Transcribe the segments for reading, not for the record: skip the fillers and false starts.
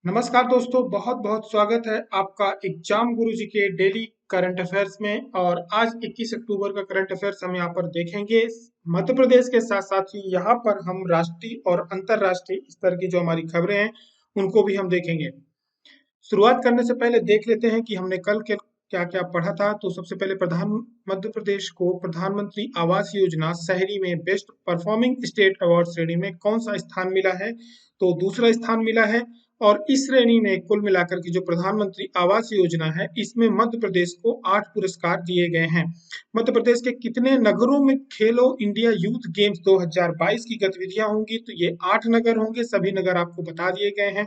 नमस्कार दोस्तों, बहुत बहुत स्वागत है आपका एग्जाम गुरुजी के डेली करंट अफेयर्स में। और आज 21 अक्टूबर का करंट अफेयर्स हम यहाँ पर देखेंगे। मध्य प्रदेश के साथ साथ ही यहाँ पर हम राष्ट्रीय और अंतर्राष्ट्रीय स्तर की जो हमारी खबरें हैं उनको भी हम देखेंगे। शुरुआत करने से पहले देख लेते हैं कि हमने कल के क्या क्या पढ़ा था। तो सबसे पहले मध्य प्रदेश को प्रधानमंत्री आवास योजना शहरी में बेस्ट परफॉर्मिंग स्टेट अवार्ड श्रेणी में कौन सा स्थान मिला है? तो दूसरा स्थान मिला है। और इस श्रेणी में कुल मिलाकर की जो प्रधानमंत्री आवास योजना है इसमें मध्य प्रदेश को 8 पुरस्कार दिए गए हैं। मध्य प्रदेश के कितने नगरों में खेलो इंडिया यूथ गेम्स 2022 की गतिविधियां होंगी? तो ये 8 नगर होंगे। सभी नगर आपको बता दिए गए हैं।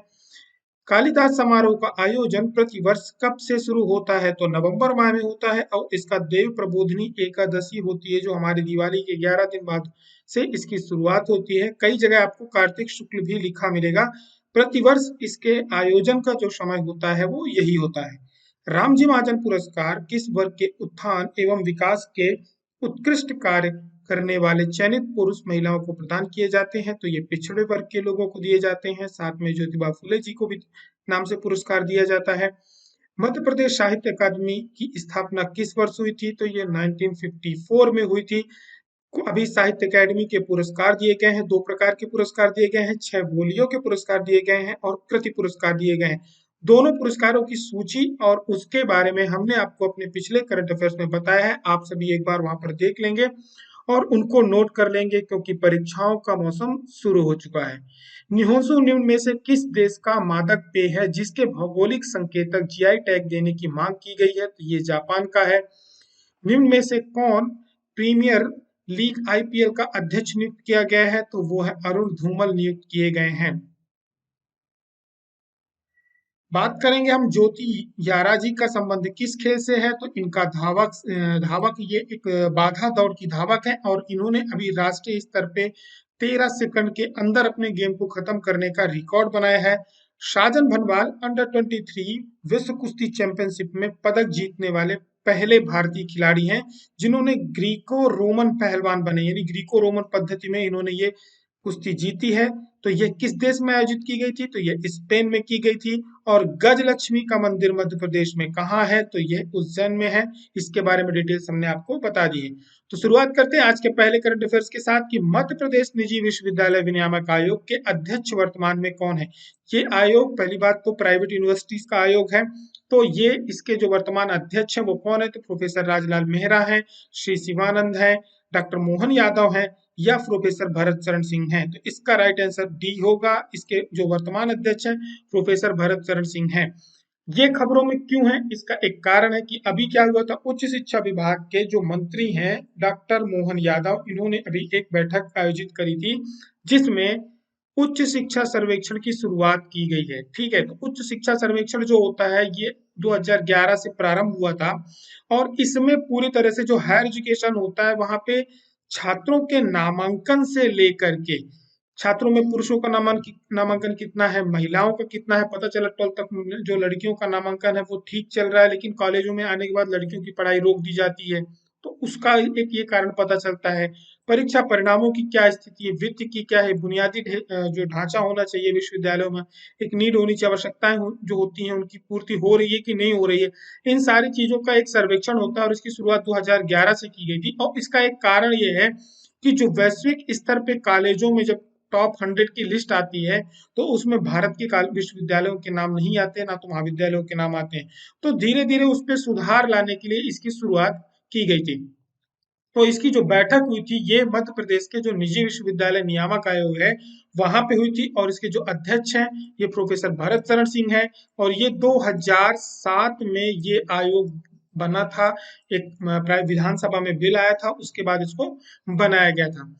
कालिदास समारोह का आयोजन प्रतिवर्ष कब से शुरू होता है? तो नवंबर माह में होता है और इसका देव प्रबोधिनी एकादशी होती है जो हमारी दिवाली के 11 दिन बाद से इसकी शुरुआत होती है। कई जगह आपको कार्तिक शुक्ल भी लिखा मिलेगा। प्रतिवर्ष इसके आयोजन का जो समय होता है वो यही होता है। रामजी महाजन पुरस्कार किस वर्ग के उत्थान एवं विकास के उत्कृष्ट कार्य करने वाले चयनित पुरुष महिलाओं को प्रदान किए जाते हैं? तो ये पिछड़े वर्ग के लोगों को दिए जाते हैं। साथ में ज्योतिबा फुले जी को भी नाम से पुरस्कार दिया जाता है। मध्य प्रदेश साहित्य अकादमी की स्थापना किस वर्ष हुई थी? तो ये 1954 में हुई थी। अभी साहित्य अकादमी के पुरस्कार दिए गए हैं। 2 प्रकार के पुरस्कार दिए गए हैं, 6 बोलियों के पुरस्कार दिए गए हैं और कृति पुरस्कार दिए गए हैं। दोनों पुरस्कारों की सूची और उसके बारे में हमने आपको अपने पिछले करंट अफेयर्स में बताया है। आप सभी एक बार वहां पर देख लेंगे और उनको नोट कर लेंगे क्योंकि परीक्षाओं का मौसम शुरू हो चुका है। निहोंसु निम्न में से किस देश का मादक पेय है जिसके भौगोलिक संकेतक जीआई टैग देने की मांग की गई है? तो ये जापान का है। निम्न में से कौन प्रीमियर लीग आईपीएल का अध्यक्ष नियुक्त किया गया है? तो वो है अरुण धूमल नियुक्त किए गए हैं। बात करेंगे हम ज्योति यारा जी का संबंध किस खेल से है? तो इनका धावक ये एक बाधा दौड़ की धावक है और इन्होंने अभी राष्ट्रीय स्तर पे 13 सेकंड के अंदर अपने गेम को खत्म करने का रिकॉर्ड बनाया है। साजन भनवाल अंडर 23 विश्व कुश्ती चैंपियनशिप में पदक जीतने वाले पहले भारतीय खिलाड़ी हैं जिन्होंने ग्रीको रोमन पहलवान बने, यानी ग्रीको रोमन पद्धति में इन्होंने ये कुश्ती जीती है। तो ये किस देश में आयोजित की गई थी? तो ये स्पेन में की गई थी। और गजलक्ष्मी का मंदिर मध्य प्रदेश में कहाँ है? तो यह उज्जैन में है। इसके बारे में डिटेल्स हमने आपको बता दी है। तो शुरुआत करते हैं आज के पहले करंट अफेयर्स के साथ कि मध्य प्रदेश निजी विश्वविद्यालय विनियामक आयोग के अध्यक्ष वर्तमान में कौन है? ये आयोग, पहली बात तो प्राइवेट यूनिवर्सिटीज का आयोग है। तो ये इसके जो वर्तमान अध्यक्ष है वो कौन है? तो प्रोफेसर राजलाल मेहरा है, श्री शिवानंद है, डॉक्टर मोहन यादव है या प्रोफेसर भरत शरण सिंह हैं। तो इसका राइट आंसर डी होगा। इसके जो वर्तमान अध्यक्ष हैं प्रोफेसर भरत शरण सिंह हैं। ये खबरों में क्यों है? इसका एक कारण है कि अभी क्या हुआ था, उच्च शिक्षा विभाग के जो मंत्री हैं डॉक्टर मोहन यादव, इन्होंने अभी एक बैठक आयोजित करी थी जिसमें उच्च शिक्षा सर्वेक्षण की शुरुआत की गई है। ठीक है, तो उच्च शिक्षा सर्वेक्षण जो होता है ये 2011 से प्रारंभ हुआ था और इसमें पूरी तरह से जो हायर एजुकेशन होता है वहां पे छात्रों के नामांकन से लेकर के छात्रों में पुरुषों का नामांकन कितना है, महिलाओं का कितना है, पता चला 12 तक जो लड़कियों का नामांकन है वो ठीक चल रहा है लेकिन कॉलेजों में आने के बाद लड़कियों की पढ़ाई रोक दी जाती है। तो उसका एक ये कारण पता चलता है। परीक्षा परिणामों की क्या स्थिति है, वित्त की क्या है, बुनियादी जो ढांचा होना चाहिए विश्वविद्यालयों में, एक नीड होनी चाहिए, आवश्यकताएं जो होती हैं उनकी पूर्ति हो रही है कि नहीं हो रही है, इन सारी चीजों का एक सर्वेक्षण होता है और इसकी शुरुआत 2011 से की गई थी। और इसका एक कारण ये है कि जो वैश्विक स्तर पे कॉलेजों में जब टॉप 100 की लिस्ट आती है तो उसमें भारत के विश्वविद्यालयों के नाम नहीं आते, ना तो महाविद्यालयों के नाम आते हैं। तो धीरे धीरे उस पर सुधार लाने के लिए इसकी शुरुआत की गई थी। तो इसकी जो बैठक हुई थी ये मध्य प्रदेश के जो निजी विश्वविद्यालय नियामक आयोग है वहां पे हुई थी और इसके जो अध्यक्ष हैं ये प्रोफेसर भरत शरण सिंह है। और ये 2007 में ये आयोग बना था। एक विधानसभा में बिल आया था, उसके बाद इसको बनाया गया था।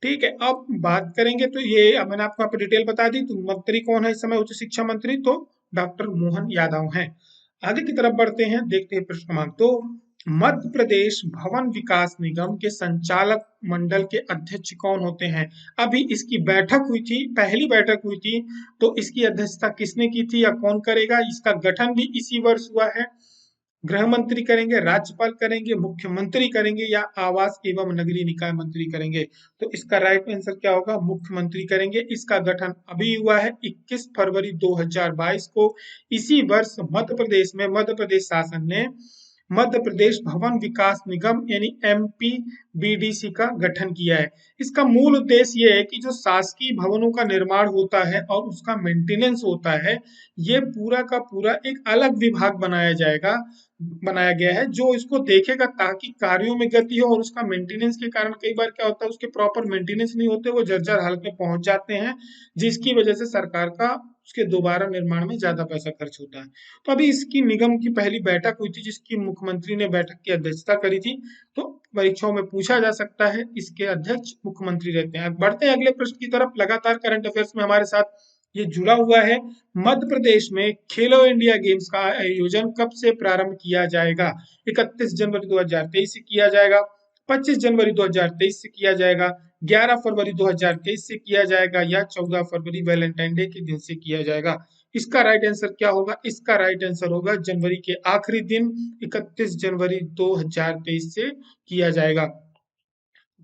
ठीक है, अब बात करेंगे तो ये अब मैंने आपको डिटेल बता दी। तो मंत्री कौन है इस समय उच्च शिक्षा मंत्री? तो डॉक्टर मोहन यादव हैं। आगे की तरफ बढ़ते हैं, देखते हैं प्रश्न क्रमांक 2। मध्य प्रदेश भवन विकास निगम के संचालक मंडल के अध्यक्ष कौन होते हैं? अभी इसकी बैठक हुई थी, पहली बैठक हुई थी। तो इसकी अध्यक्षता किसने की थी या कौन करेगा? इसका गठन भी इसी वर्ष हुआ है। गृह मंत्री करेंगे, राज्यपाल करेंगे, मुख्यमंत्री करेंगे या आवास एवं नगरीय निकाय मंत्री करेंगे? तो इसका राइट आंसर क्या होगा? मुख्यमंत्री करेंगे। इसका गठन अभी हुआ है 21 फरवरी 2022 को। इसी वर्ष मध्य प्रदेश में मध्य प्रदेश शासन ने मध्य प्रदेश भवन विकास निगम यानी एमपीबीडीसी का गठन किया है। इसका मूल उद्देश्य ये है कि जो शासकीय भवनों का निर्माण होता है और उसका मेंटेनेंस होता है, ये पूरा का पूरा एक अलग विभाग बनाया गया है जो इसको देखेगा ताकि कार्यों में गति हो। और उसका मेंटेनेंस के कारण कई बार क्या होता है, उसके प्रॉपर मेंटेनेंस नहीं होते, वो जर्जर हालत में पहुंच जाते हैं, जिसकी वजह से सरकार का उसके दोबारा निर्माण में ज्यादा पैसा खर्च होता है। तो अभी इसकी निगम की पहली बैठक हुई थी जिसकी मुख्यमंत्री ने बैठक की अध्यक्षता करी थी। तो परीक्षाओं में पूछा जा सकता है, इसके अध्यक्ष मुख्यमंत्री रहते हैं। अब बढ़ते हैं अगले प्रश्न की तरफ। लगातार करंट अफेयर्स में हमारे साथ ये जुड़ा हुआ है। मध्य प्रदेश में खेलो इंडिया गेम्स का आयोजन कब से प्रारंभ किया जाएगा? 31 जनवरी 2023 से किया जाएगा, 25 जनवरी 2023 से किया जाएगा, 11 फरवरी 2023 से किया जाएगा या 14 फरवरी वैलेंटाइन डे के दिन से किया जाएगा? इसका राइट आंसर क्या होगा? इसका राइट आंसर होगा जनवरी के आखिरी दिन 31 जनवरी 2023 से किया जाएगा।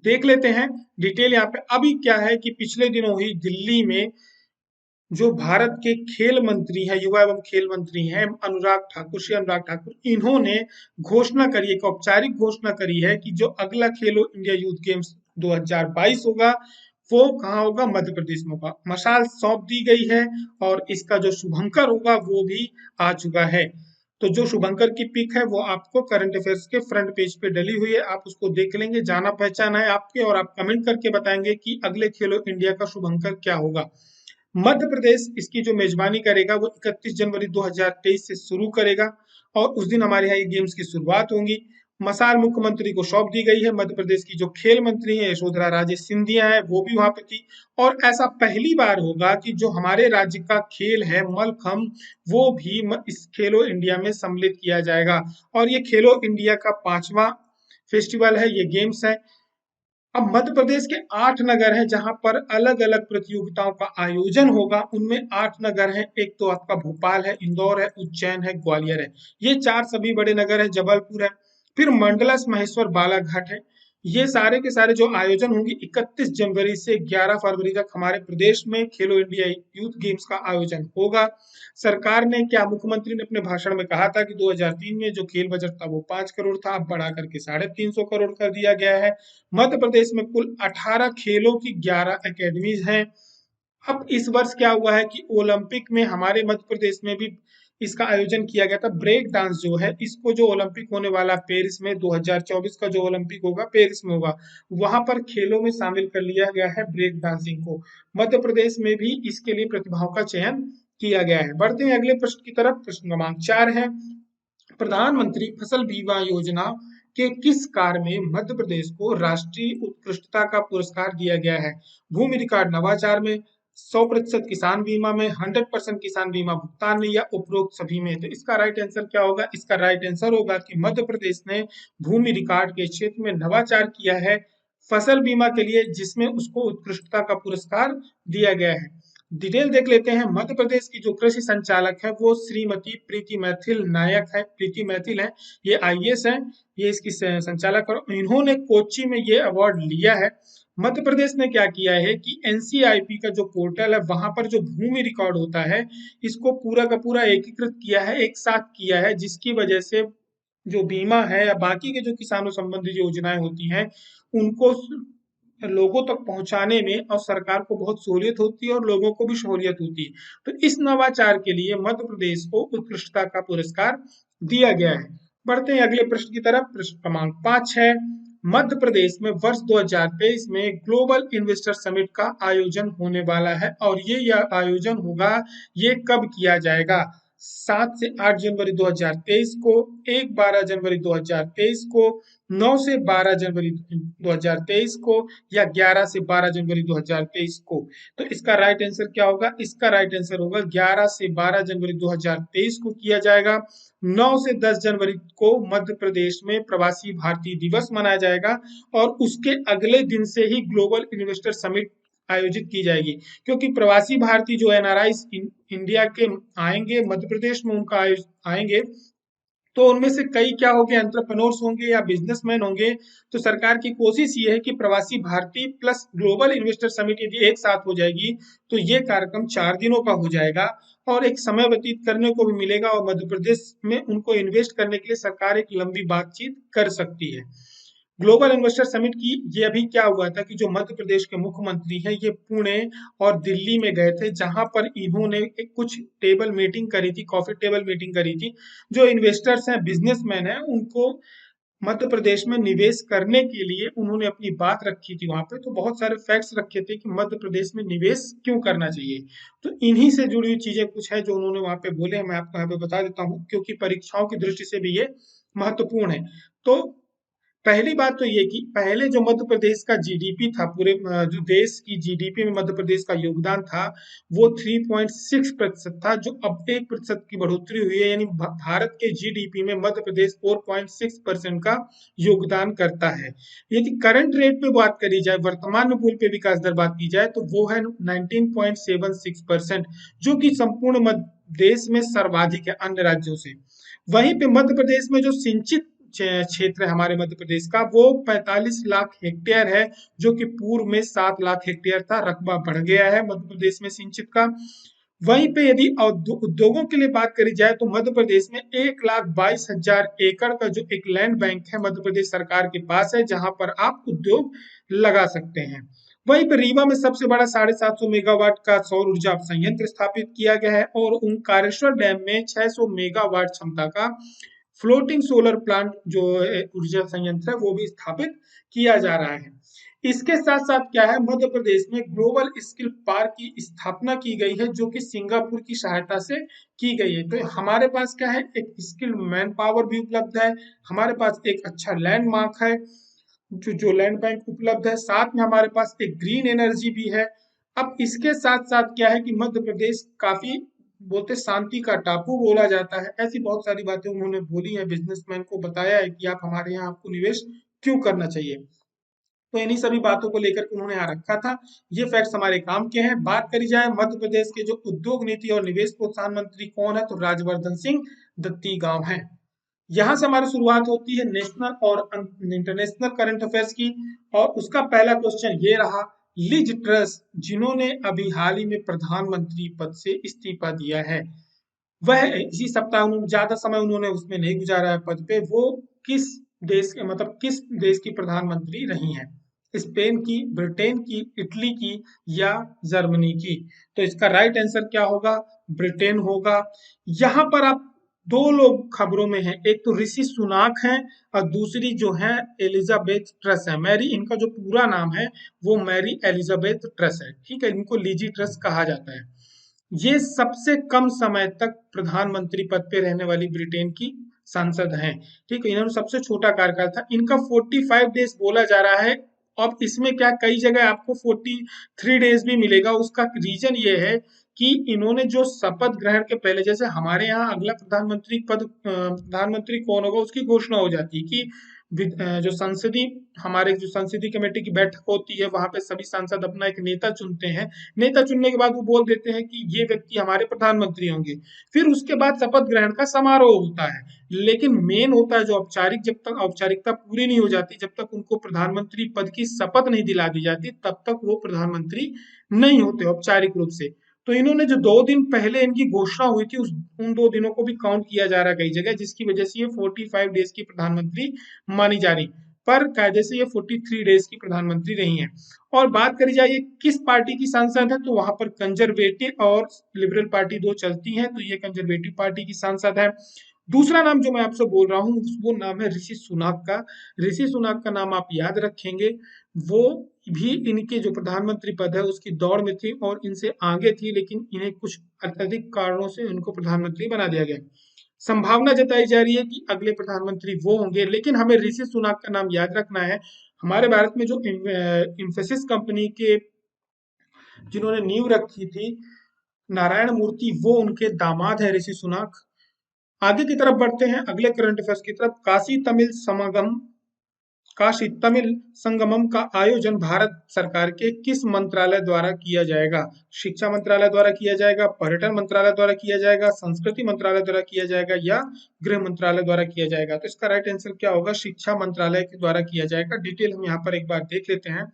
देख लेते हैं डिटेल यहाँ पे। अभी क्या है कि पिछले दिनों ही दिल्ली में जो भारत के खेल मंत्री हैं, युवा एवं खेल मंत्री हैं अनुराग ठाकुर, श्री अनुराग ठाकुर, इन्होंने घोषणा करी, एक औपचारिक घोषणा करी है कि जो अगला खेलो इंडिया यूथ गेम्स 2022 होगा वो कहाँ होगा? मध्य प्रदेश में होगा। मशाल सौंप दी गई है और इसका जो शुभंकर होगा वो भी आ चुका है। तो जो शुभंकर की पिक है वो आपको करंट अफेयर्स के फ्रंट पेज पे डली हुई है, आप उसको देख लेंगे। जाना पहचाना है आपके, और आप कमेंट करके बताएंगे कि अगले खेलो इंडिया का शुभंकर क्या होगा। मध्य प्रदेश इसकी जो मेजबानी करेगा वो 31 जनवरी 2023 से शुरू करेगा और उस दिन हमारे यहाँ ये गेम्स की शुरुआत होंगी। मसाल मुख्यमंत्री को सौंप दी गई है। मध्य प्रदेश की जो खेल मंत्री है यशोधरा राजे सिंधिया है वो भी वहां पे थी। और ऐसा पहली बार होगा कि जो हमारे राज्य का खेल है मलखम्ब, वो भी इस खेलो इंडिया में सम्मिलित किया जाएगा। और ये खेलो इंडिया का 5वां फेस्टिवल है, ये गेम्स है। अब मध्य प्रदेश के 8 नगर हैं जहां पर अलग अलग प्रतियोगिताओं का आयोजन होगा। उनमें 8 नगर हैं। एक तो आपका भोपाल है, इंदौर है, उज्जैन है, ग्वालियर है। ये 4 सभी बड़े नगर हैं। जबलपुर है, फिर मंडलस, महेश्वर, बालाघाट है। ये सारे के सारे जो आयोजन होंगे 31 जनवरी से 11 फरवरी तक हमारे प्रदेश में खेलो इंडिया यूथ गेम्स का आयोजन होगा। सरकार ने क्या, मुख्यमंत्री ने अपने भाषण में कहा था कि 2003 में जो खेल बजट था वो 5 करोड़ था, अब बढ़ा करके 350 करोड़ कर दिया गया है। मध्य प्रदेश में कुल 18 खेलों की 11 एकेडमीज हैं। अब इस वर्ष क्या हुआ है कि ओलंपिक में हमारे मध्य प्रदेश में भी इसका आयोजन किया गया था। ब्रेक डांस जो है, इसको जो ओलंपिक होने वाला पेरिस में 2024 का जो ओलंपिक होगा पेरिस में होगा, वहां पर खेलों में शामिल कर लिया गया है ब्रेक डांसिंग को। मध्य प्रदेश में भी इसके लिए प्रतिभाओं का चयन किया गया है। बढ़ते हैं अगले प्रश्न की तरफ। प्रश्न क्रमांक 4 है, प्रधानमंत्री फसल बीमा योजना के किस कार्य में मध्य प्रदेश को राष्ट्रीय उत्कृष्टता का पुरस्कार दिया गया है? भूमि रिकॉर्ड नवाचार में, 100% किसान बीमा में, 100% किसान बीमा भुगतान में या उपरोक्त सभी में? तो इसका राइट आंसर क्या होगा? इसका राइट आंसर होगा कि मध्य प्रदेश ने भूमि रिकॉर्ड के क्षेत्र में नवाचार किया है फसल बीमा के लिए, जिसमें उसको उत्कृष्टता का पुरस्कार दिया गया है। डिटेल देख लेते हैं। मध्य प्रदेश की जो कृषि संचालक है वो श्रीमती प्रीति मैथिल नायक है, प्रीति मैथिल है। ये आईएएस है, ये इसकी संचालक, और इन्होंने कोच्चि में ये अवार्ड लिया है। मध्य प्रदेश ने क्या किया है कि एनसीआईपी का जो पोर्टल है वहां पर जो भूमि रिकॉर्ड होता है इसको पूरा का पूरा एकीकृत किया है, एक साथ किया है, जिसकी वजह से जो बीमा है या बाकी के जो किसानों संबंधी योजनाएं होती हैं उनको लोगों तक पहुंचाने में और सरकार को बहुत सहूलियत होती है और लोगों को भी सहूलियत होती है। तो इस नवाचार के लिए मध्य प्रदेश को उत्कृष्टता का पुरस्कार दिया गया है। बढ़ते हैं अगले प्रश्न की तरफ। प्रश्न क्रमांक 5 है, मध्य प्रदेश में वर्ष 2023 में ग्लोबल इन्वेस्टर समिट का आयोजन होने वाला है और ये आयोजन होगा, ये कब किया जाएगा? 7 से 8 जनवरी 2023 को, 1-12 जनवरी 2023 को, 9 से 12 जनवरी 2023 को या 11 से 12 जनवरी 2023 को? तो इसका राइट आंसर क्या होगा? इसका राइट आंसर होगा 11 से 12 जनवरी 2023 को किया जाएगा। 9 से 10 जनवरी को मध्य प्रदेश में प्रवासी भारतीय दिवस मनाया जाएगा और उसके अगले दिन से ही ग्लोबल इन्वेस्टर समिट आयोजित की जाएगी, क्योंकि प्रवासी भारतीय जो एनआरआई इंडिया के आएंगे मध्य प्रदेश में, उनका आएंगे तो उनमें से कई क्या होंगे, एंटरप्रेन्योर्स होंगे या बिजनेसमैन होंगे। तो सरकार की कोशिश ये है कि प्रवासी भारतीय प्लस ग्लोबल इन्वेस्टर समिट यदि एक साथ हो जाएगी तो ये कार्यक्रम 4 दिनों का हो जाएगा और एक समय व्यतीत करने को भी मिलेगा और मध्य प्रदेश में उनको इन्वेस्ट करने के लिए सरकार एक लंबी बातचीत कर सकती है। ग्लोबल इन्वेस्टर समिट की ये अभी क्या हुआ था कि जो मध्य प्रदेश के मुख्यमंत्री हैं ये पुणे और दिल्ली में गए थे, जहां पर इन्होंने एक कुछ टेबल मीटिंग करी थी, कॉफी टेबल मीटिंग करी थी। जो इन्वेस्टर्स हैं, बिजनेसमैन हैं, उनको मध्य प्रदेश में निवेश करने के लिए उन्होंने अपनी बात रखी थी वहां पे। तो बहुत सारे फैक्ट्स रखे थे कि मध्य प्रदेश में निवेश क्यों करना चाहिए। तो इन्हीं से जुड़ी हुई चीजें कुछ है जो उन्होंने वहां पे बोले हैं, मैं आपको यहाँ पे बता देता हूँ क्योंकि परीक्षाओं की दृष्टि से भी ये महत्वपूर्ण है। तो पहली बात तो ये कि पहले जो मध्य प्रदेश का जीडीपी था, पूरे जो देश की जीडीपी में मध्य प्रदेश का योगदान था, वो 3.6% था, जो अब 1% की बढ़ोतरी हुई है। यानी भारत के जीडीपी में मध्य प्रदेश 4.6% का योगदान करता है। यदि करंट रेट पे बात करी जाए, वर्तमान में मूल्य पे विकास दर बात की जाए, तो वो है 19.76%, जो कि संपूर्ण मध्य देश में सर्वाधिक है अन्य राज्यों से। वहीं पे मध्य प्रदेश में जो सिंचित क्षेत्र है हमारे मध्य प्रदेश का, वो 45 लाख हेक्टेयर है, जो कि पूर्व में 7 लाख हेक्टेयर था। रकबा बढ़ गया है मध्य प्रदेश में सिंचित का। वहीं पे यदि उद्योगों के लिए बात करी जाए तो मध्य प्रदेश में 1,22,000 एकड़ का जो एक लैंड बैंक है मध्य प्रदेश सरकार के पास है, जहां पर आप उद्योग लगा सकते हैं। वहीं पर रीवा में सबसे बड़ा 750 मेगावाट का सौर ऊर्जा संयंत्र स्थापित किया गया है और ओंकारेश्वर डैम में 600 मेगावाट क्षमता का फ्लोटिंग सोलर प्लांट जो ऊर्जा संयंत्र है वो भी स्थापित किया जा रहा है। इसके साथ साथ क्या है, मध्य प्रदेश में ग्लोबल स्किल पार्क की स्थापना की गई है, जो कि सिंगापुर की सहायता से की गई है। तो हमारे पास क्या है, एक स्किल मैन पावर भी उपलब्ध है, हमारे पास एक अच्छा लैंडमार्क है, जो लैंड बैंक उपलब्ध है, साथ में हमारे पास एक ग्रीन एनर्जी भी है। अब इसके साथ साथ क्या है कि मध्य प्रदेश काफी बोलते शांति का टापू बोला जाता है। ऐसी बहुत सारी बातें उन्होंने बोली है, बिजनेसमैन को बताया है कि आप हमारे यहाँ आपको निवेश क्यों करना चाहिए। तो इन्हीं सभी बातों को लेकर के उन्होंने यहाँ रखा था। ये फैक्ट्स हमारे काम के हैं। बात करी जाए मध्य प्रदेश के जो उद्योग नीति और निवेश प्रोत्साहन मंत्री कौन है, तो राजवर्धन सिंह दत्तीगांव हैं। यहाँ से हमारी शुरुआत होती है नेशनल और इंटरनेशनल करंट अफेयर्स की। और उसका पहला क्वेश्चन ये रहा, लिज ट्रस जिन्होंने अभी हाल ही में प्रधानमंत्री पद से इस्तीफा दिया है, वह इसी सप्ताह, उन्होंने ज्यादा समय उन्होंने उसमें नहीं गुजारा है पद पे, वो किस देश के मतलब किस देश की प्रधानमंत्री रही हैं? स्पेन की, ब्रिटेन की, इटली की या जर्मनी की? तो इसका राइट आंसर क्या होगा? ब्रिटेन होगा। यहाँ पर आप दो लोग खबरों में हैं, एक तो ऋषि सुनाक हैं और दूसरी जो है एलिजाबेथ ट्रस है। मैरी, इनका जो पूरा नाम है वो मैरी एलिजाबेथ ट्रस है, ठीक है, इनको लीजी ट्रस कहा जाता है। ये सबसे कम समय तक प्रधानमंत्री पद पे रहने वाली ब्रिटेन की सांसद हैं, ठीक है, इन्होंने सबसे छोटा कार्यकाल था, इनका 45 डेज बोला जा रहा है। अब इसमें क्या, कई जगह आपको 43 डेज भी मिलेगा। उसका रीजन ये है कि इन्होंने जो शपथ ग्रहण के पहले, जैसे हमारे यहाँ अगला प्रधानमंत्री कौन होगा उसकी घोषणा हो जाती है कि जो संसदीय, हमारे जो संसदीय कमेटी की बैठक होती है वहां पे सभी सांसद अपना एक नेता चुनते हैं। नेता चुनने के बाद वो बोल देते हैं कि ये व्यक्ति हमारे प्रधानमंत्री होंगे। फिर उसके बाद शपथ ग्रहण का समारोह होता है। लेकिन मेन होता है जो औपचारिक, जब तक औपचारिकता पूरी नहीं हो जाती, जब तक उनको प्रधानमंत्री पद की शपथ नहीं दिला दी जाती, तब तक वो प्रधानमंत्री नहीं होते औपचारिक रूप से। तो इन्होंने जो 2 दिन पहले इनकी घोषणा हुई थी, उन 2 दिनों को भी काउंट किया जा रहा है कई जगह, जिसकी वजह से ये 45 डेज की प्रधानमंत्री मानी जा रही, पर कायदे से ये 43 डेज की प्रधानमंत्री रही हैं। और बात करी जाए ये किस पार्टी की सांसद है, तो वहां पर कंजर्वेटिव और लिबरल पार्टी दो चलती हैं, तो ये कंजर्वेटिव पार्टी की सांसद है। दूसरा नाम जो मैं आपसे बोल रहा हूँ वो नाम है ऋषि सुनाक का। ऋषि सुनाक का नाम आप याद रखेंगे, वो भी इनके जो प्रधानमंत्री पद है उसकी दौड़ में थी और इनसे आगे थी, लेकिन इन्हें कुछ अत्यधिक कारणों से इनको प्रधानमंत्री बना दिया गया। संभावना जताई जा रही है कि अगले प्रधानमंत्री वो होंगे, लेकिन हमें ऋषि सुनाक का नाम याद रखना है। हमारे भारत में जो इंफोसिस कंपनी के जिन्होंने नींव रखी थी, नारायण मूर्ति, वो उनके दामाद है ऋषि सुनाक। आगे की तरफ बढ़ते हैं, अगले करंट अफेयर्स की तरफ। काशी तमिल समागम काशी तमिल संगमम का आयोजन भारत सरकार के किस मंत्रालय द्वारा किया जाएगा? शिक्षा मंत्रालय द्वारा किया जाएगा, पर्यटन मंत्रालय द्वारा किया जाएगा, संस्कृति मंत्रालय द्वारा किया जाएगा या गृह मंत्रालय द्वारा किया जाएगा? तो इसका राइट आंसर क्या होगा? शिक्षा मंत्रालय के द्वारा किया जाएगा। डिटेल हम यहाँ पर एक बार देख लेते हैं।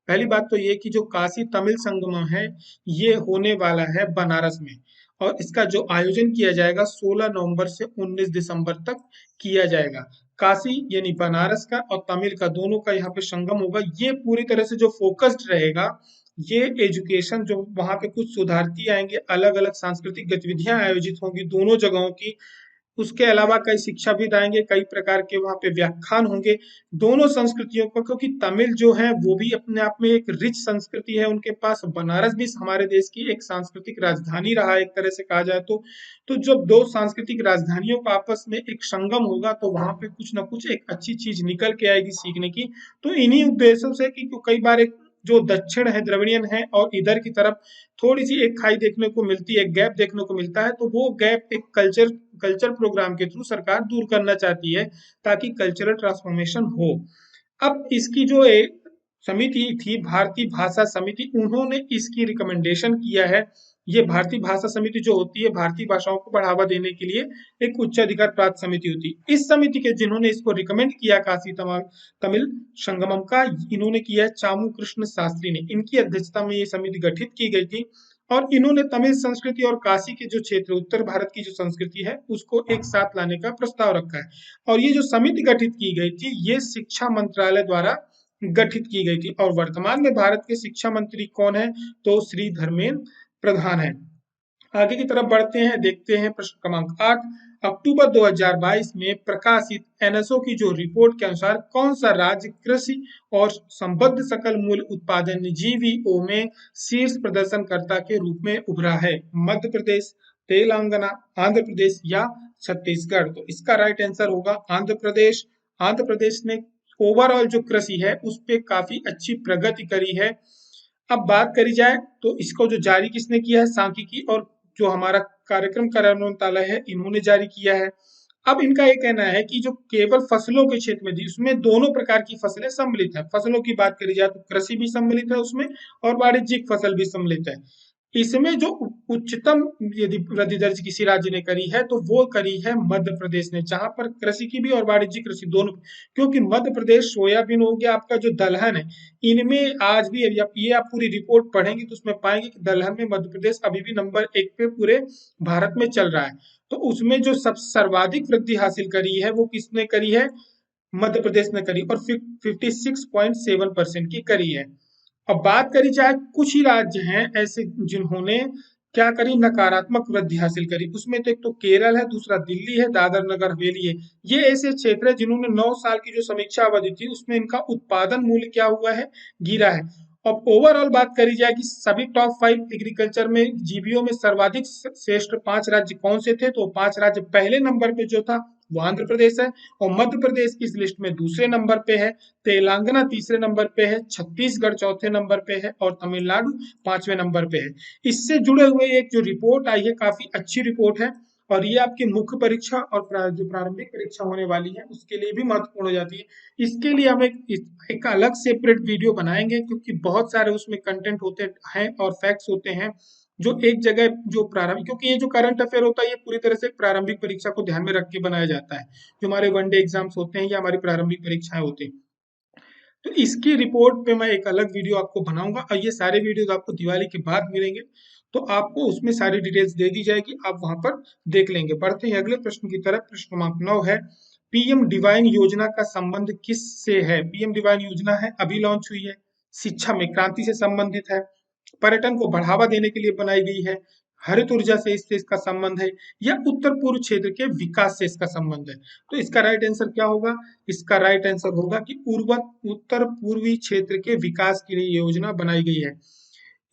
पहली बात तो ये कि जो काशी तमिल संगमम है, ये होने वाला है बनारस में, और इसका जो आयोजन किया जाएगा 16 नवंबर से 19 दिसंबर तक किया जाएगा। काशी यानी बनारस का और तमिल का दोनों का यहाँ पे संगम होगा। ये पूरी तरह से जो फोकस्ड रहेगा, ये एजुकेशन, जो वहाँ पे कुछ शोधार्थी आएंगे, अलग अलग सांस्कृतिक गतिविधियां आयोजित होंगी दोनों जगहों की। उसके अलावा कई शिक्षाविद आएंगे, कई प्रकार के वहाँ पे व्याख्यान होंगे दोनों संस्कृतियों को, क्योंकि तमिल जो है वो भी अपने आप में एक रिच संस्कृति है उनके पास। बनारस भी हमारे देश की एक सांस्कृतिक राजधानी रहा है एक तरह से कहा जाए तो जब दो सांस्कृतिक राजधानियों का आपस में एक संगम होगा तो वहां पे कुछ ना कुछ एक अच्छी चीज निकल के आएगी सीखने की। तो इन्हीं उद्देश्यों से कि कई बार एक जो दक्षिण है, द्रविड़ियन है, और इधर की तरफ थोड़ी सी एक खाई देखने को मिलती है, एक गैप देखने को मिलता है, तो वो गैप एक कल्चर प्रोग्राम के थ्रू सरकार दूर करना चाहती है ताकि कल्चरल ट्रांसफॉर्मेशन हो। अब इसकी जो एक समिति थी, भारतीय भाषा समिति, उन्होंने इसकी रिकमेंडेशन किया है। ये भारतीय भाषा समिति जो होती है, भारतीय भाषाओं को बढ़ावा देने के लिए एक उच्च अधिकार प्राप्त समिति होती है। इस समिति के जिन्होंने इसको रिकमेंड किया काशी तमिल संगमम का, इन्होंने किया है चामू कृष्ण शास्त्री ने। इनकी अध्यक्षता में ये समिति गठित की गई थी और इन्होंने तमिल संस्कृति और काशी के जो क्षेत्र, उत्तर भारत की जो संस्कृति है, उसको एक साथ लाने का प्रस्ताव रखा है। और ये जो समिति गठित की गई थी, ये शिक्षा मंत्रालय द्वारा गठित की गई थी। और वर्तमान में भारत के शिक्षा मंत्री कौन है? तो श्री धर्मेंद्र प्रधान है। आगे की तरफ बढ़ते हैं, देखते हैं प्रश्न क्रमांक 8। अक्टूबर 2022 में प्रकाशित एनएसओ की जो रिपोर्ट के अनुसार कौन सा राज्य कृषि और संबद्ध सकल मूल्य उत्पादन जीवीओ में शीर्ष प्रदर्शनकर्ता के रूप में उभरा है? मध्य प्रदेश, तेलंगाना, आंध्र प्रदेश या छत्तीसगढ़? तो इसका राइट आंसर होगा आंध्र प्रदेश। आंध्र प्रदेश ने ओवरऑल जो कृषि है उस पे काफी अच्छी प्रगति करी है। अब बात करी जाए तो इसको जो जारी किसने किया है? सांख्यिकी और जो हमारा कार्यक्रम कार्यान्वयन मंत्रालय है, इन्होंने जारी किया है। अब इनका ये कहना है कि जो केवल फसलों के क्षेत्र में थी, उसमें दोनों प्रकार की फसलें सम्मिलित है। फसलों की बात करी जाए तो कृषि भी सम्मिलित है उसमें, और वाणिज्यिक फसल भी सम्मिलित है। इसमें जो उच्चतम यदि वृद्धि दर्ज किसी राज्य ने करी है तो वो करी है मध्य प्रदेश ने, जहां पर कृषि की भी और वाणिज्यिक कृषि दोनों। क्योंकि मध्य प्रदेश, सोयाबीन हो गया, आपका जो दलहन है, इनमें आज भी ये आप पूरी रिपोर्ट पढ़ेंगे तो उसमें पाएंगे कि दलहन में मध्य प्रदेश अभी भी नंबर 1 पे पूरे भारत में चल रहा है। तो उसमें जो सब सर्वाधिक वृद्धि हासिल करी है वो किसने करी है? मध्य प्रदेश ने करी, और 56.7% की करी है। अब बात करी जाए, कुछ ही राज्य हैं ऐसे जिन्होंने क्या करी? नकारात्मक वृद्धि हासिल करी। उसमें तो एक तो केरल है, दूसरा दिल्ली है, दादर नगर हवेली है। ये ऐसे क्षेत्र है जिन्होंने 9 साल की जो समीक्षा अवधि थी उसमें इनका उत्पादन मूल्य क्या हुआ है? गिरा है। अब ओवरऑल बात करी जाए कि सभी टॉप 5 एग्रीकल्चर में जीबीओ में सर्वाधिक श्रेष्ठ 5 राज्य कौन से थे? तो 5 राज्य, पहले नंबर पे जो था वो आंध्र प्रदेश है, और मध्य प्रदेश इस लिस्ट में दूसरे नंबर पे है, तेलंगाना तीसरे नंबर पे है, छत्तीसगढ़ चौथे नंबर पे है, और तमिलनाडु 5वें नंबर पे है। इससे जुड़े हुए एक जो रिपोर्ट आई है, काफी अच्छी रिपोर्ट है, और ये आपकी मुख्य परीक्षा और जो प्रारंभिक परीक्षा होने वाली है उसके लिए भी महत्वपूर्ण हो जाती है। इसके लिए हम एक अलग सेपरेट वीडियो बनाएंगे, क्योंकि बहुत सारे उसमें कंटेंट होते हैं और फैक्ट्स होते हैं जो एक जगह जो प्रारंभिक, क्योंकि ये जो करंट अफेयर होता है ये पूरी तरह से प्रारंभिक परीक्षा को ध्यान में रख के बनाया जाता है। जो हमारे वनडे एग्जाम्स होते हैं या हमारी प्रारंभिक परीक्षाएं होती हैं, तो इसकी रिपोर्ट पे मैं एक अलग वीडियो आपको बनाऊंगा, और ये सारे वीडियोस आपको दिवाली के बाद मिलेंगे, तो आपको उसमें सारी डिटेल्स दे दी जाएगी, आप वहां पर देख लेंगे। बढ़ते हैं अगले प्रश्न की तरफ। प्रश्न क्रमांक 9 है, पीएम डिवाइन योजना का संबंध किस से है? पीएम डिवाइन योजना है, अभी लॉन्च हुई है, शिक्षा में क्रांति से संबंधित है, पर्यटन को बढ़ावा देने के लिए बनाई गई है, हरित ऊर्जा से इससे इसका संबंध है, या उत्तर पूर्व क्षेत्र के विकास से इसका संबंध है? तो इसका राइट आंसर क्या होगा? इसका राइट आंसर होगा कि उत्तर पूर्वी क्षेत्र के विकास के लिए योजना बनाई गई है।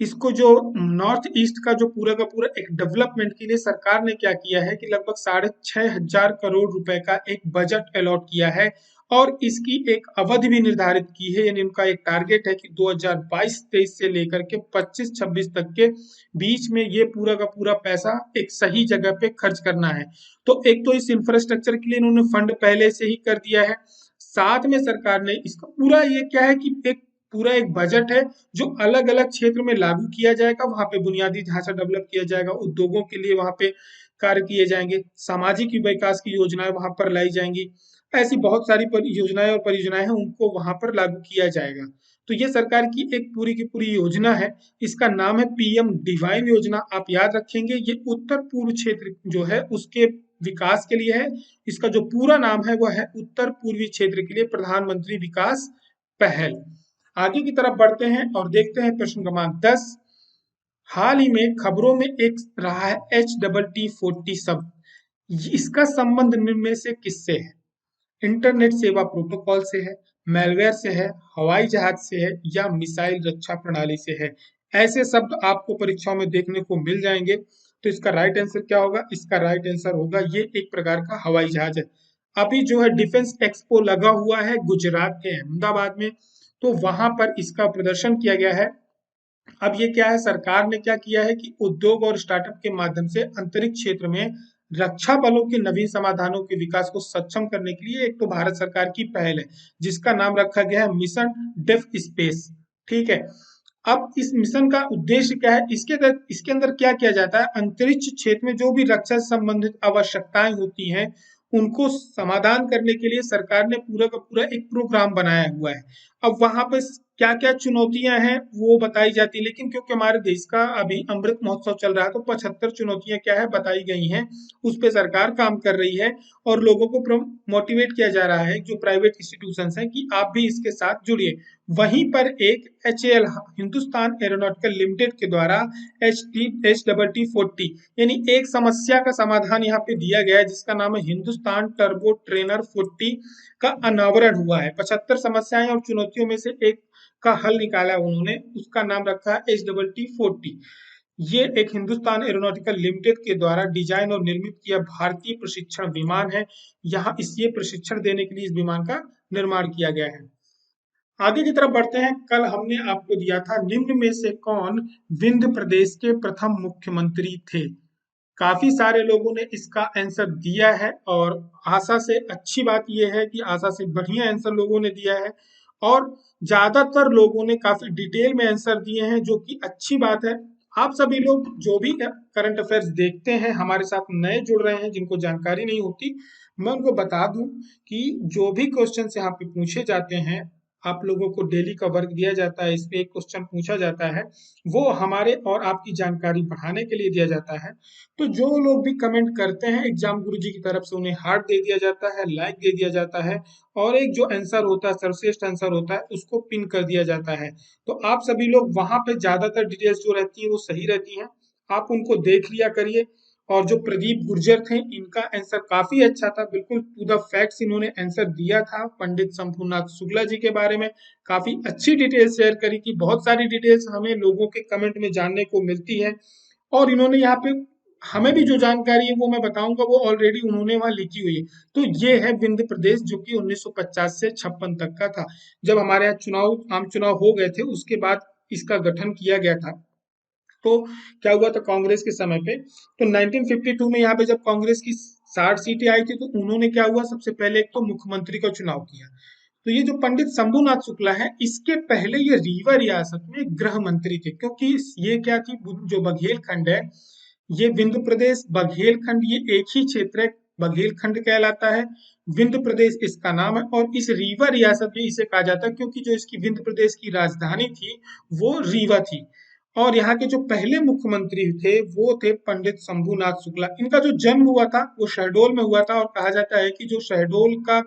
इसको जो नॉर्थ ईस्ट का जो पूरा का पूरा एक डेवलपमेंट के लिए सरकार ने क्या किया है कि लगभग 6,500 करोड़ रुपए का एक बजट अलॉट किया है, और इसकी एक अवधि भी निर्धारित की है। यानी उनका एक टारगेट है कि 2022-23 से लेकर के 25-26 तक के बीच में ये पूरा का पूरा पैसा एक सही जगह पे खर्च करना है। तो एक तो इस इंफ्रास्ट्रक्चर के लिए इन्होंने फंड पहले से ही कर दिया है, साथ में सरकार ने इसका पूरा ये क्या है कि एक पूरा एक बजट है जो अलग अलग क्षेत्र में लागू किया जाएगा, वहां पे बुनियादी ढांचा डेवलप किया जाएगा, उद्योगों के लिए वहां पे कार्य किए जाएंगे, सामाजिक विकास की योजनाएं वहां पर लाई जाएंगी। ऐसी बहुत सारी योजनाएं और परियोजनाएं हैं, उनको वहां पर लागू किया जाएगा। तो ये सरकार की एक पूरी की पूरी योजना है। इसका नाम है पीएम डिवाइन योजना। आप याद रखेंगे, ये उत्तर पूर्व क्षेत्र जो है उसके विकास के लिए है। इसका जो पूरा नाम है वो है उत्तर पूर्वी क्षेत्र के लिए प्रधानमंत्री विकास पहल। आगे की तरफ बढ़ते हैं और देखते हैं प्रश्न क्रमांक 10। हाल ही में खबरों में एक रहा है HTT-40 शब्द। इसका संबंध निम्न में से किससे है? इंटरनेट सेवा प्रोटोकॉल से है, मैलवेयर से है, हवाई जहाज से है या मिसाइल रक्षा प्रणाली से है? ऐसे शब्द आपको परीक्षाओं में देखने को मिल जाएंगे। तो इसका राइट आंसर क्या होगा? इसका राइट आंसर होगा ये एक प्रकार का हवाई जहाज है। अभी जो है डिफेंस एक्सपो लगा हुआ है गुजरात के अहमदाबाद में, तो वहां पर इसका प्रदर्शन किया गया है। अब ये क्या है, सरकार ने क्या किया है कि उद्योग और स्टार्टअप के माध्यम से अंतरिक्ष क्षेत्र में रक्षा बलों के नवीन समाधानों के विकास को सक्षम करने के लिए एक तो भारत सरकार की पहल है, जिसका नाम रखा गया है मिशन डेफ स्पेस। ठीक है। अब इस मिशन का उद्देश्य क्या है? इसके अंदर क्या किया जाता है? अंतरिक्ष क्षेत्र में जो भी रक्षा से संबंधित आवश्यकताएं होती हैं, उनको समाधान करने के लिए सरकार ने पूरा का पूरा एक प्रोग्राम बनाया हुआ है। अब वहां पे क्या क्या चुनौतियां हैं वो बताई जाती है, लेकिन क्योंकि हमारे देश का अभी अमृत महोत्सव चल रहा है, तो 75 चुनौतियां क्या है बताई गई हैं, उस पे सरकार काम कर रही है और लोगों को मोटिवेट किया जा रहा है, जो प्राइवेट इंस्टीट्यूशन है, कि आप भी इसके साथ जुड़िए। वहीं पर एक HAL हिंदुस्तान एरोनॉटिकल लिमिटेड के द्वारा HTT-40 यानी एक समस्या का समाधान यहाँ पे दिया गया है, जिसका नाम है हिंदुस्तान टर्बो ट्रेनर 40 का अनावरण हुआ है। 75 समस्याएं और चुनौतियों में से एक का हल निकाला है उन्होंने, उसका नाम रखा है HTT-40। ये एक हिंदुस्तान एरोनॉटिकल लिमिटेड के द्वारा डिजाइन और निर्मित किया भारतीय प्रशिक्षण विमान है। यहाँ इस ये प्रशिक्षण देने के लिए इस विमान का निर्माण किया गया है। आगे की तरफ बढ़ते हैं। कल हमने आपको दिया था निम्न में से कौन विंध्य प्रदेश के प्रथम मुख्यमंत्री थे? काफी सारे लोगों ने इसका आंसर दिया है और आशा से अच्छी बात यह है कि आशा से बढ़िया आंसर लोगों ने दिया है और ज्यादातर लोगों ने काफी डिटेल में आंसर दिए हैं, जो कि अच्छी बात है। आप सभी लोग जो भी करंट अफेयर्स देखते हैं, हमारे साथ नए जुड़ रहे हैं, जिनको जानकारी नहीं होती, मैं उनको बता दूं कि जो भी क्वेश्चन यहाँ पे पूछे जाते हैं, आप लोगों को डेली का वर्क दिया जाता है, इस पे एक क्वेश्चन पूछा जाता है, वो हमारे और आपकी जानकारी बढ़ाने के लिए दिया जाता है। तो जो लोग भी कमेंट करते हैं, एग्जाम गुरुजी की तरफ से उन्हें हार्ट दे दिया जाता है, लाइक दे दिया जाता है और एक जो आंसर होता है, सर्वश्रेष्ठ आंसर होता है, उसको पिन कर दिया जाता है। तो आप सभी लोग वहां पे ज्यादातर डिटेल्स जो रहती है वो सही रहती हैं, आप उनको देख लिया करिए। और जो प्रदीप गुर्जर थे, इनका आंसर काफी अच्छा था, बिल्कुल टू द फैक्ट्स इन्होंने आंसर दिया था। पंडित शंभुनाथ शुक्ला जी के बारे में काफी अच्छी डिटेल्स शेयर करी थी। बहुत सारी डिटेल्स हमें लोगों के कमेंट में जानने को मिलती है और इन्होंने यहाँ पे हमें भी जो जानकारी है वो मैं बताऊंगा, वो ऑलरेडी उन्होंने वहां लिखी हुई है। तो ये है विंध्य प्रदेश, जो कि 1950 से 56 तक का था, जब हमारे यहाँ आम चुनाव हो गए थे, उसके बाद इसका गठन किया गया था। तो क्या हुआ था कांग्रेस के समय पे, तो 1952 में यहाँ पे जब कांग्रेस की 60 सीटें आई थी, तो उन्होंने क्या हुआ, सबसे पहले एक तो मुख्यमंत्री का चुनाव किया। तो ये जो पंडित शंभुनाथ शुक्ला है, इसके पहले ये रीवा रियासत में गृह मंत्री थे, क्योंकि ये क्या थी, जो बघेल खंड है, ये विंध्य प्रदेश बघेल खंड, ये एक ही क्षेत्र है, बघेल खंड कहलाता है। विंध्य प्रदेश इसका नाम है और इस रीवा रियासत में इसे कहा जाता है क्योंकि जो इसकी विंध्य प्रदेश की राजधानी थी वो रीवा थी। और यहाँ के जो पहले मुख्यमंत्री थे वो थे पंडित शंभुनाथ शुक्ला। इनका जो जन्म हुआ था वो शहडोल में हुआ था और कहा जाता है कि जो शहडोल का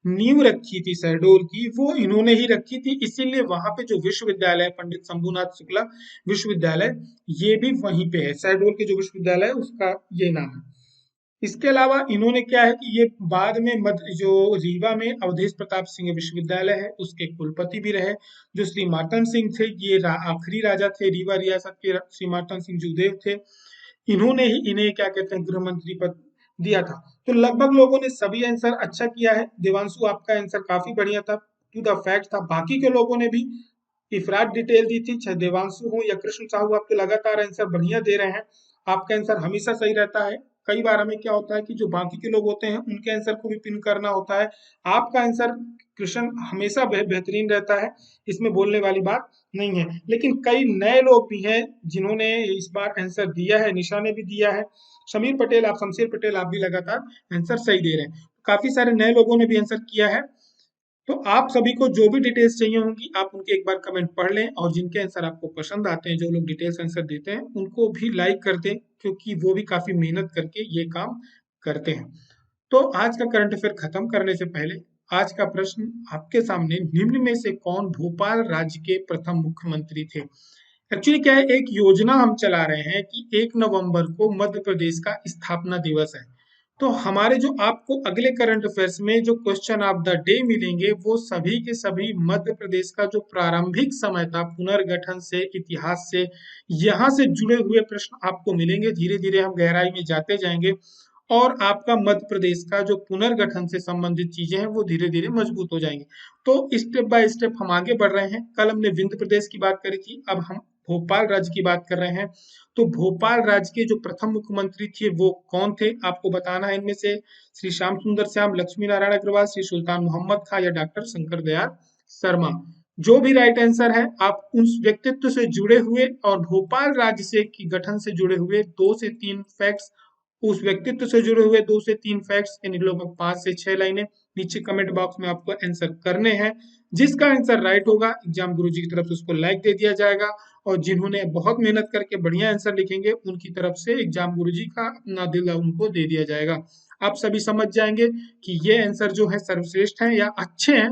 नींव रखी थी शहडोल की, वो इन्होंने ही रखी थी, इसीलिए वहां पे जो विश्वविद्यालय है पंडित शंभुनाथ शुक्ला विश्वविद्यालय, ये भी वहीं पे है। शहडोल के जो विश्वविद्यालय है उसका ये नाम है। इसके अलावा इन्होंने क्या है कि ये बाद में मध्य जो रीवा में अवधेश प्रताप सिंह विश्वविद्यालय है उसके कुलपति भी रहे। जो श्री मार्तन सिंह थे, ये आखिरी राजा थे रीवा रियासत के, श्री मार्तन सिंह जूदेव थे, इन्होंने ही इन्हें क्या कहते हैं गृह मंत्री पद दिया था। तो लगभग लोगों ने सभी आंसर अच्छा किया है। देवांशु आपका आंसर काफी बढ़िया था, टू द फैक्ट था। बाकी के लोगों ने भी इफरात डिटेल दी थी, चाहे देवांशु हो या कृष्ण साहू, आप तो लगातार आंसर बढ़िया दे रहे हैं, आपका आंसर हमेशा सही रहता है। कई बार हमें क्या होता है कि जो बाकी के लोग होते हैं उनके आंसर को भी पिन करना होता है। आपका आंसर क्वेश्चन हमेशा बेहतरीन रहता है, इसमें बोलने वाली बात नहीं है। लेकिन कई नए लोग भी हैं जिन्होंने इस बार आंसर दिया है, निशा ने भी दिया है, शमीर पटेल, आप शमशेर पटेल, आप भी लगातार आंसर सही दे रहे हैं। काफी सारे नए लोगों ने भी आंसर किया है। तो आप सभी को जो भी डिटेल्स चाहिए होंगी आप उनके एक बार कमेंट पढ़ लें, और जिनके आंसर आपको पसंद आते हैं, जो लोग डिटेल्स आंसर देते हैं, उनको भी लाइक कर दें, क्योंकि वो भी काफी मेहनत करके ये काम करते हैं। तो आज का करंट अफेयर खत्म करने से पहले आज का प्रश्न आपके सामने, निम्न में से कौन भोपाल राज्य के प्रथम मुख्यमंत्री थे? एक्चुअली क्या है, एक योजना हम चला रहे हैं कि 1 नवंबर को मध्य प्रदेश का स्थापना दिवस है। तो हमारे जो आपको अगले करंट अफेयर्स में जो क्वेश्चन ऑफ द डे मिलेंगे वो सभी के सभी मध्य प्रदेश का जो प्रारंभिक समय था पुनर्गठन से, इतिहास से, यहाँ से जुड़े हुए प्रश्न आपको मिलेंगे। धीरे धीरे हम गहराई में जाते जाएंगे और आपका मध्य प्रदेश का जो पुनर्गठन से संबंधित चीजें हैं वो धीरे धीरे मजबूत हो जाएंगी। तो स्टेप बाय स्टेप हम आगे बढ़ रहे हैं। कल हमने विंध्य प्रदेश की बात करी थी, अब हम भोपाल राज्य की बात कर रहे हैं। तो भोपाल राज्य के जो प्रथम मुख्यमंत्री थे वो कौन थे, आपको बताना है। इनमें से श्री श्याम सुंदर श्याम, लक्ष्मी नारायण अग्रवाल, श्री सुल्तान मोहम्मद खां या डॉक्टर शंकर दयाल शर्मा। जो भी राइट आंसर है, आप उस व्यक्तित्व से जुड़े हुए और भोपाल राज्य से की गठन से जुड़े हुए 2 से 3 फैक्ट्स, उस व्यक्तित्व से जुड़े हुए 2 से 3 फैक्ट्स, यानी लगभग 5 से 6 लाइनें नीचे कमेंट बॉक्स में आपको आंसर करने हैं। जिसका आंसर राइट होगा एग्जाम गुरुजी की तरफ से उसको लाइक दे दिया जाएगा, और जिन्होंने बहुत मेहनत करके बढ़िया आंसर लिखेंगे उनकी तरफ से एग्जाम गुरुजी का अपना दिल उनको दे दिया जाएगा। आप सभी समझ जाएंगे कि ये आंसर जो है सर्वश्रेष्ठ है या अच्छे हैं,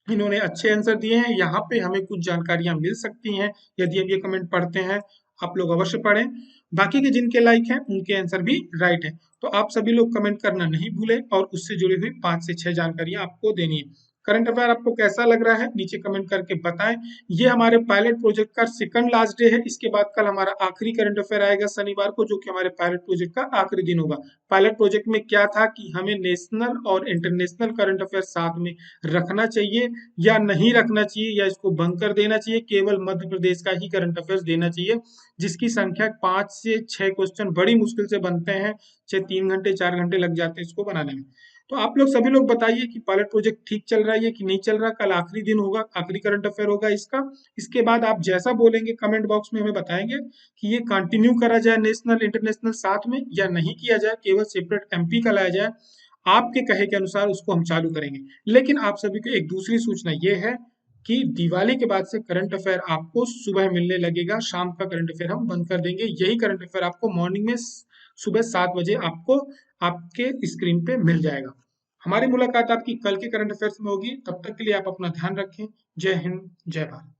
इन्होंने अच्छे आंसर दिए हैं। यहाँ पे हमें कुछ जानकारियां मिल सकती हैं यदि हम ये कमेंट पढ़ते हैं, आप लोग अवश्य पढ़ें। बाकी के जिनके लाइक हैं उनके आंसर भी राइट है। तो आप सभी लोग कमेंट करना नहीं भूलें, और उससे जुड़ी हुई 5 से 6 जानकारियां आपको देनी है। करंट अफेयर आपको कैसा लग रहा है नीचे कमेंट करके बताएं। ये हमारे पायलट प्रोजेक्ट का सेकंड लास्ट डे है। इसके बाद कल हमारा आखिरी करंट अफेयर आएगा शनिवार को, जो कि हमारे पायलट प्रोजेक्ट का आखिरी दिन होगा। पायलट प्रोजेक्ट में क्या था कि हमें नेशनल और इंटरनेशनल करंट अफेयर साथ में रखना चाहिए या नहीं रखना चाहिए, या इसको बंद कर देना चाहिए, केवल मध्य प्रदेश का ही करंट अफेयर्स देना चाहिए, जिसकी संख्या 5 से 6 क्वेश्चन बड़ी मुश्किल से बनते हैं। 3 घंटे 4 घंटे लग जाते हैं इसको बनाने में। तो आप लोग सभी लोग बताइए कि पायलट प्रोजेक्ट ठीक चल रहा है कि नहीं चल रहा। कल आखिरी दिन होगा, आखिरी करंट अफेयर होगा इसका। इसके बाद आप जैसा बोलेंगे कमेंट बॉक्स में हमें बताएंगे कि ये कंटिन्यू करा जाए नेशनल इंटरनेशनल साथ में, या नहीं किया जाए, केवल सेपरेट एमपी का लाया जाए। आपके कहे के अनुसार उसको हम चालू करेंगे। लेकिन आप सभी को एक दूसरी सूचना ये है कि दिवाली के बाद से करंट अफेयर आपको सुबह मिलने लगेगा। शाम का करंट अफेयर हम बंद कर देंगे। यही करंट अफेयर आपको मॉर्निंग में सुबह 7 बजे आपको आपके स्क्रीन पे मिल जाएगा। हमारी मुलाकात आपकी कल के करंट अफेयर्स में होगी। तब तक के लिए आप अपना ध्यान रखें। जय हिंद, जय भारत।